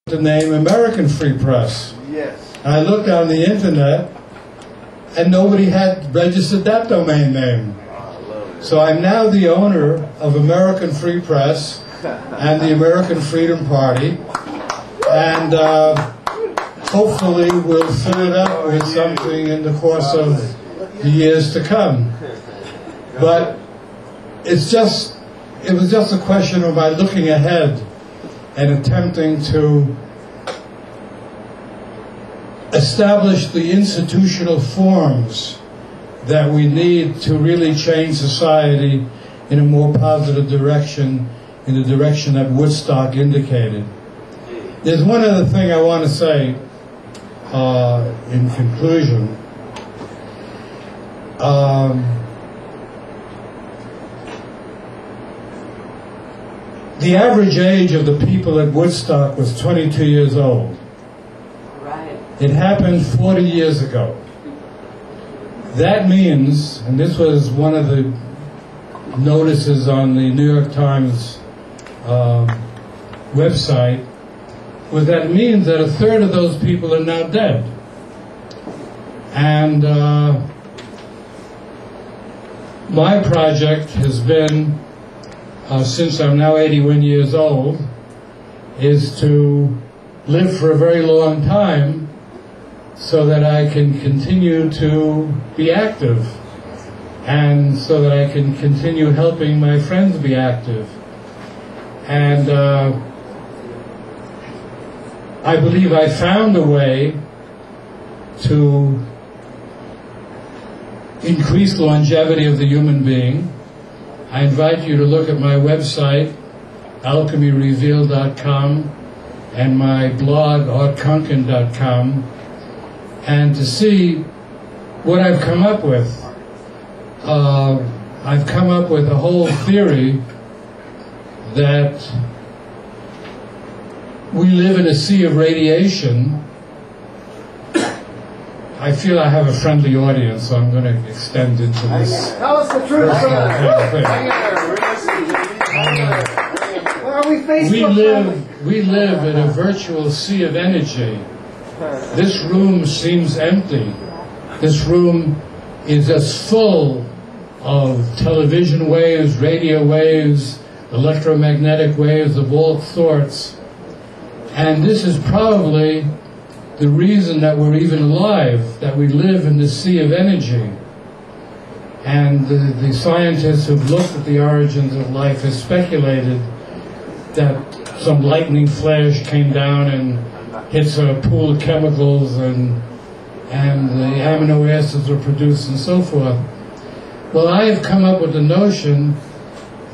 the name American Free Press. Yes. And I looked on the internet, and nobody had registered that domain name. So I'm now the owner of American Free Press and the American Freedom Party, and hopefully we'll fill it up with something in the course of the years to come. But it was just a question of my looking ahead and attempting to establish the institutional forms that we need to really change society in a more positive direction, in the direction that Woodstock indicated. There's one other thing I want to say in conclusion. The average age of the people at Woodstock was 22 years old. Right. It happened 40 years ago. That means, and this was one of the notices on the New York Times website, was that it means that a third of those people are now dead. And my project has been, since I'm now 81 years old, is to live for a very long time so that I can continue to be active, and so that I can continue helping my friends be active. And I believe I found a way to increase longevity of the human being. I invite you to look at my website, alchemyrevealed.com, and my blog, kunkin.com, and to see what I've come up with. I've come up with a whole theory that we live in a sea of radiation. I feel I have a friendly audience, so I'm going to extend into this. Tell us the truth, sir. We live in a virtual sea of energy. This room seems empty. This room is just full of television waves, radio waves, electromagnetic waves of all sorts. And this is probably the reason that we're even alive, that we live in this sea of energy. And the scientists who've looked at the origins of life have speculated that some lightning flash came down and hits a pool of chemicals, and the amino acids were produced and so forth. Well, I have come up with the notion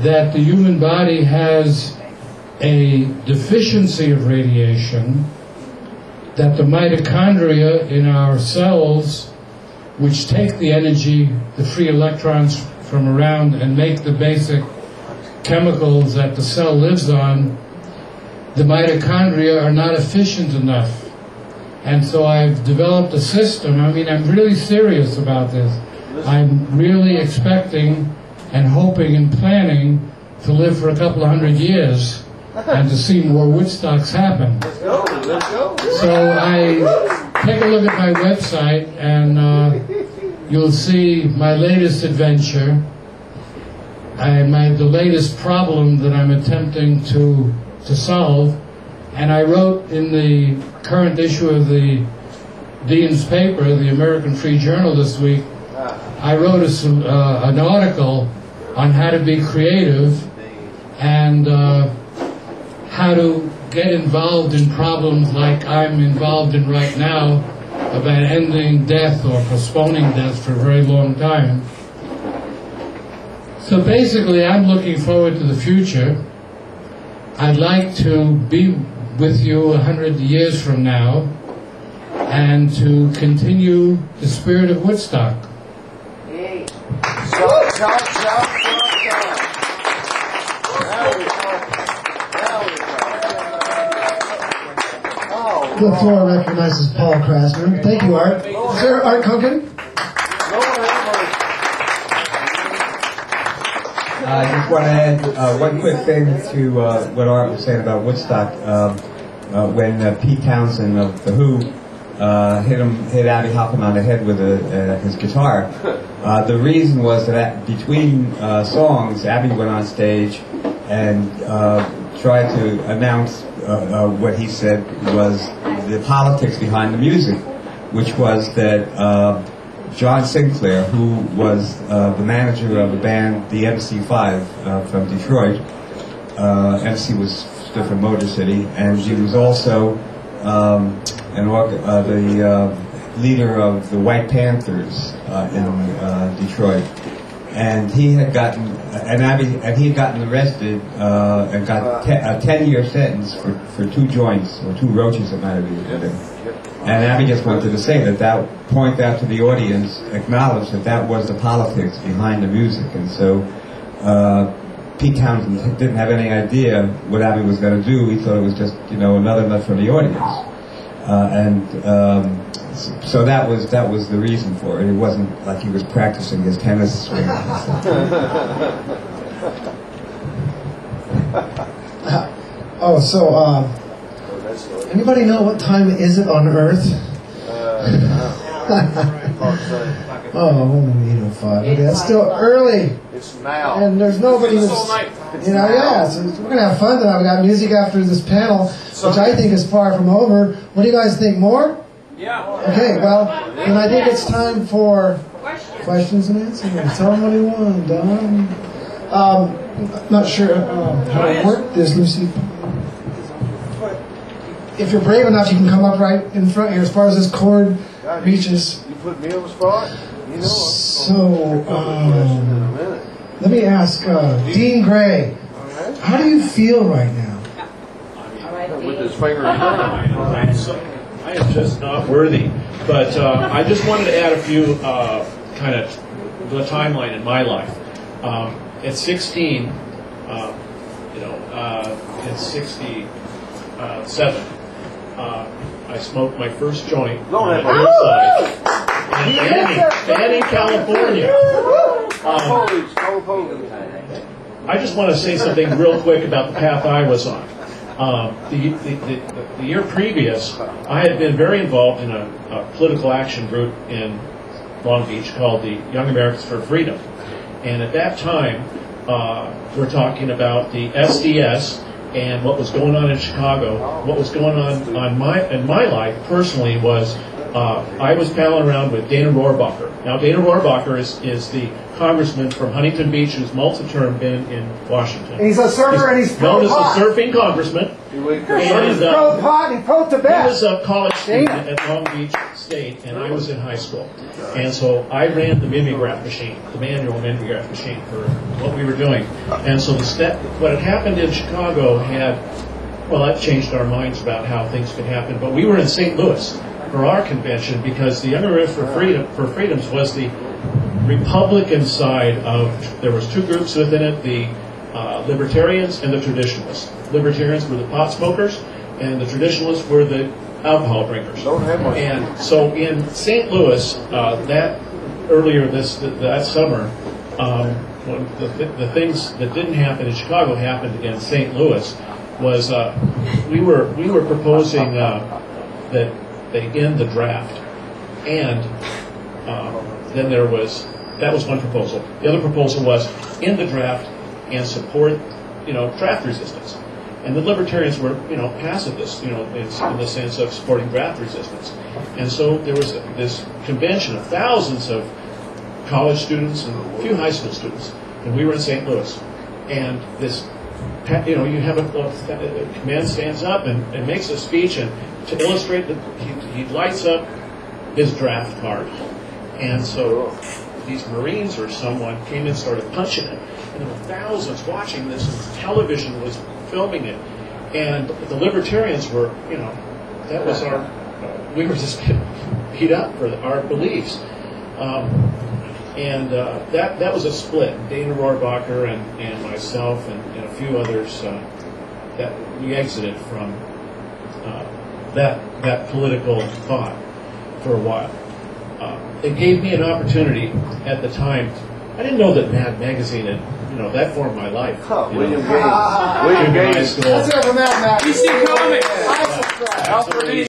that the human body has a deficiency of radiation, that the mitochondria in our cells, which take the energy, the free electrons from around, and make the basic chemicals that the cell lives on, the mitochondria are not efficient enough. And so I've developed a system. I mean, I'm really serious about this. I'm really expecting and hoping and planning to live for a couple of 100 years and to see more Woodstocks happen. Let's go. So I take a look at my website, and you'll see my latest adventure, the latest problem that I'm attempting to solve. And I wrote in the current issue of the Dean's paper, the American Free Journal this week, I wrote an article on how to be creative and how to get involved in problems like I'm involved in right now, about ending death or postponing death for a very long time. So basically, I'm looking forward to the future. I'd like to be with you 100 years from now and to continue the spirit of Woodstock. Hey. The floor recognizes Paul Krasner. Thank you, Art. Sir, Art Kunkin. I just want to add one quick thing to what Art was saying about Woodstock. when Pete Townsend of The Who hit Abbie Hoffman on the head with his guitar. The reason was that between songs, Abbie went on stage and tried to announce what he said was the politics behind the music, which was that John Sinclair, who was the manager of a band, the MC5 from Detroit, MC stood for Motor City, and he was also the leader of the White Panthers in Detroit, and he had gotten he had gotten arrested and got a 10-year sentence for 2 joints or 2 roaches that might have been. And Abbie just wanted to say that point out to the audience, acknowledge that was the politics behind the music, and so Pete Townsend didn't have any idea what Abbie was going to do. He thought it was just another nut from the audience. So that was the reason for it. It wasn't like he was practicing his tennis swing. Anybody know what time is it on Earth? 8:05. Okay, that's still early. It's now. And there's nobody who's, so we're going to have fun tonight. We got music after this panel, which I think is far from over. What do you guys think, more? Yeah. Okay, well, then I think it's time for questions and answers. Tell them what you want, Don. I'm not sure how it worked this, Lucy. If you're brave enough, you can come up right in front here as far as this cord reaches. You put me on the spot? Let me ask Dean Gray, how do you feel right now? With his finger in I am just not worthy. But I just wanted to add a few kind of the timeline in my life. At 16, at 67, I smoked my first joint on the hillside in California. I just want to say something real quick about the path I was on. The year previous, I had been very involved in a political action group in Long Beach called the Young Americans for Freedom. And at that time, we're talking about the SDS and what was going on in Chicago. What was going on in my life personally was I was palling around with Dana Rohrabacher. Now, Dana Rohrabacher is the congressman from Huntington Beach who's multi-term been in Washington. And he's a surfer and he's known as pro-pot. the surfing congressman. He's pro-pot and he's pro-Tibet. He was a college student at Long Beach State, and I was in high school. And so I ran the mimeograph machine, the manual mimeograph machine for what we were doing. And so what had happened in Chicago that changed our minds about how things could happen. But we were in St. Louis for our convention because the Young Americans for Freedoms was the Republican side of, there was 2 groups within it, the Libertarians and the Traditionalists. Libertarians were the pot smokers, and the Traditionalists were the alcohol drinkers. And so in St. Louis, that summer, when the things that didn't happen in Chicago happened in St. Louis, was we were proposing that they end the draft, and then that was one proposal. The other proposal was end the draft and support draft resistance. And the Libertarians were, pacifists, in the sense of supporting draft resistance. And so there was this convention of thousands of college students and a few high school students, and we were in St. Louis. And this, you have a man stands up and makes a speech, and to illustrate that he lights up his draft card. And so these Marines or someone came in and started punching it. And there were thousands watching this, and television was filming it. And the Libertarians were, that was we were just getting beat up for our beliefs. That was a split. Dana Rohrabacher and myself and a few others that we exited from that political thought for a while. It gave me an opportunity at the time. I didn't know that Mad Magazine had, that formed my life. William Gaines. William Gaines. Let's hear from that, Matt. DC Comics. Alfred E.